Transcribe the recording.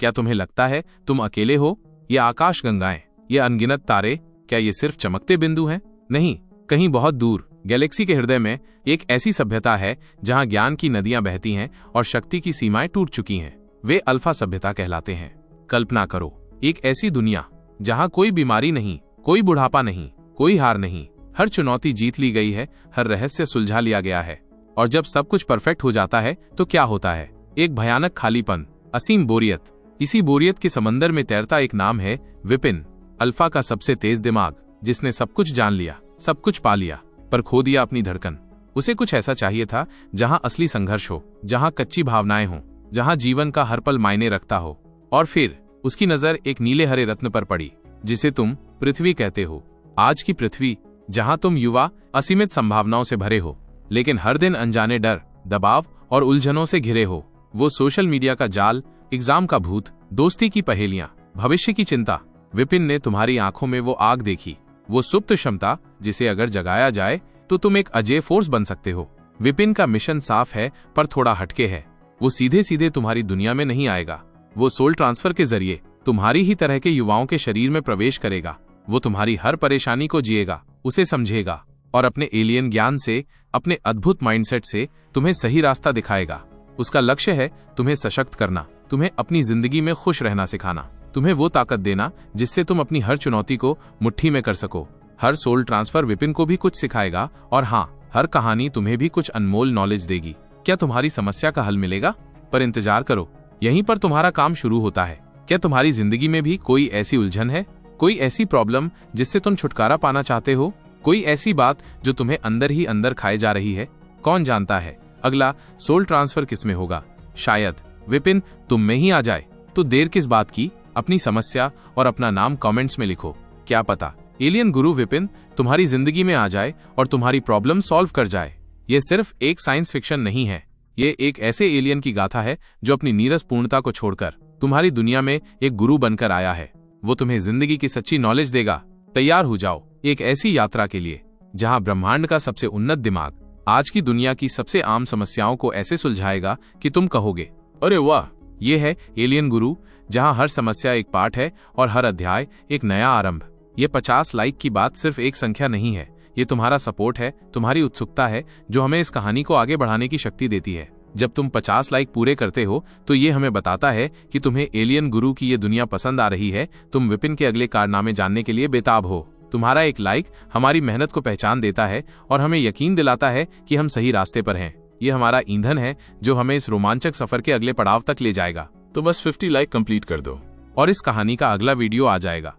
क्या तुम्हें लगता है तुम अकेले हो? ये आकाश गंगाएं, ये अनगिनत तारे, क्या ये सिर्फ चमकते बिंदु हैं? नहीं, कहीं बहुत दूर गैलेक्सी के हृदय में एक ऐसी सभ्यता है जहां ज्ञान की नदियां बहती हैं और शक्ति की सीमाएं टूट चुकी हैं। वे अल्फा सभ्यता कहलाते हैं। कल्पना करो, एक ऐसी दुनिया जहां कोई बीमारी नहीं, कोई बुढ़ापा नहीं, कोई हार नहीं, हर चुनौती जीत ली गई है, हर रहस्य सुलझा लिया गया है। और जब सब कुछ परफेक्ट हो जाता है तो क्या होता है? एक भयानक खालीपन, असीम बोरियत। इसी बोरियत के समंदर में तैरता एक नाम है विपिन, अल्फा का सबसे तेज दिमाग, जिसने सब कुछ जान लिया, सब कुछ पा लिया, पर खो दिया अपनी धड़कन। उसे कुछ ऐसा चाहिए था जहां असली संघर्ष हो, जहां कच्ची भावनाएं हों, जहां जीवन का हर पल मायने रखता हो। और फिर उसकी नजर एक नीले हरे रत्न पर पड़ी, जिसे तुम पृथ्वी कहते हो। आज की पृथ्वी, जहां तुम युवा असीमित संभावनाओं से भरे हो, लेकिन हर दिन अनजाने डर, दबाव और उलझनों से घिरे हो। वो सोशल मीडिया का जाल, एग्जाम का भूत, दोस्ती की पहेलियां, भविष्य की चिंता। विपिन ने तुम्हारी आंखों में वो आग देखी, वो सुप्त क्षमता जिसे अगर जगाया जाए तो तुम एक अजय फोर्स बन सकते हो। विपिन का मिशन साफ है, पर थोड़ा हटके है। वो सीधे सीधे तुम्हारी दुनिया में नहीं आएगा। वो सोल ट्रांसफर के जरिए तुम्हारी ही तरह के युवाओं के शरीर में प्रवेश करेगा। वो तुम्हारी हर परेशानी को जिएगा, उसे समझेगा और अपने एलियन ज्ञान से, अपने अद्भुत माइंडसेट से तुम्हें सही रास्ता दिखाएगा। उसका लक्ष्य है तुम्हें सशक्त करना, तुम्हें अपनी जिंदगी में खुश रहना सिखाना, तुम्हें वो ताकत देना जिससे तुम अपनी हर चुनौती को मुट्ठी में कर सको। हर सोल ट्रांसफर विपिन को भी कुछ सिखाएगा, और हाँ, हर कहानी तुम्हें भी कुछ अनमोल नॉलेज देगी। क्या तुम्हारी समस्या का हल मिलेगा? पर इंतजार करो, यहीं पर तुम्हारा काम शुरू होता है। क्या तुम्हारी जिंदगी में भी कोई ऐसी उलझन है, कोई ऐसी प्रॉब्लम जिससे तुम छुटकारा पाना चाहते हो, कोई ऐसी बात जो तुम्हें अंदर ही अंदर खाए जा रही है? कौन जानता है अगला सोल ट्रांसफर किसमें होगा? शायद विपिन तुम में ही आ जाए। तो देर किस बात की? अपनी समस्या और अपना नाम कमेंट्स में लिखो। क्या पता एलियन गुरु विपिन तुम्हारी जिंदगी में आ जाए और तुम्हारी प्रॉब्लम सॉल्व कर जाए। ये सिर्फ एक साइंस फिक्शन नहीं है, ये एक ऐसे एलियन की गाथा है जो अपनी नीरस पूर्णता को छोड़कर तुम्हारी दुनिया में एक गुरु बनकर आया है। वो तुम्हें जिंदगी की सच्ची नॉलेज देगा। तैयार हो जाओ एक ऐसी यात्रा के लिए जहां ब्रह्मांड का सबसे उन्नत दिमाग आज की दुनिया की सबसे आम समस्याओं को ऐसे सुलझाएगा कि तुम कहोगे, अरे वाह, ये है एलियन गुरु, जहां हर समस्या एक पाठ है और हर अध्याय एक नया आरंभ। ये 50 लाइक की बात सिर्फ एक संख्या नहीं है, ये तुम्हारा सपोर्ट है, तुम्हारी उत्सुकता है, जो हमें इस कहानी को आगे बढ़ाने की शक्ति देती है। जब तुम 50 लाइक पूरे करते हो तो ये हमें बताता है कि तुम्हें एलियन गुरु की ये दुनिया पसंद आ रही है, तुम विपिन के अगले कारनामे जानने के लिए बेताब हो। तुम्हारा एक लाइक हमारी मेहनत को पहचान देता है और हमें यकीन दिलाता है कि हम सही रास्ते पर हैं। ये हमारा ईंधन है जो हमें इस रोमांचक सफर के अगले पड़ाव तक ले जाएगा। तो बस 50 लाइक कंप्लीट कर दो और इस कहानी का अगला वीडियो आ जाएगा।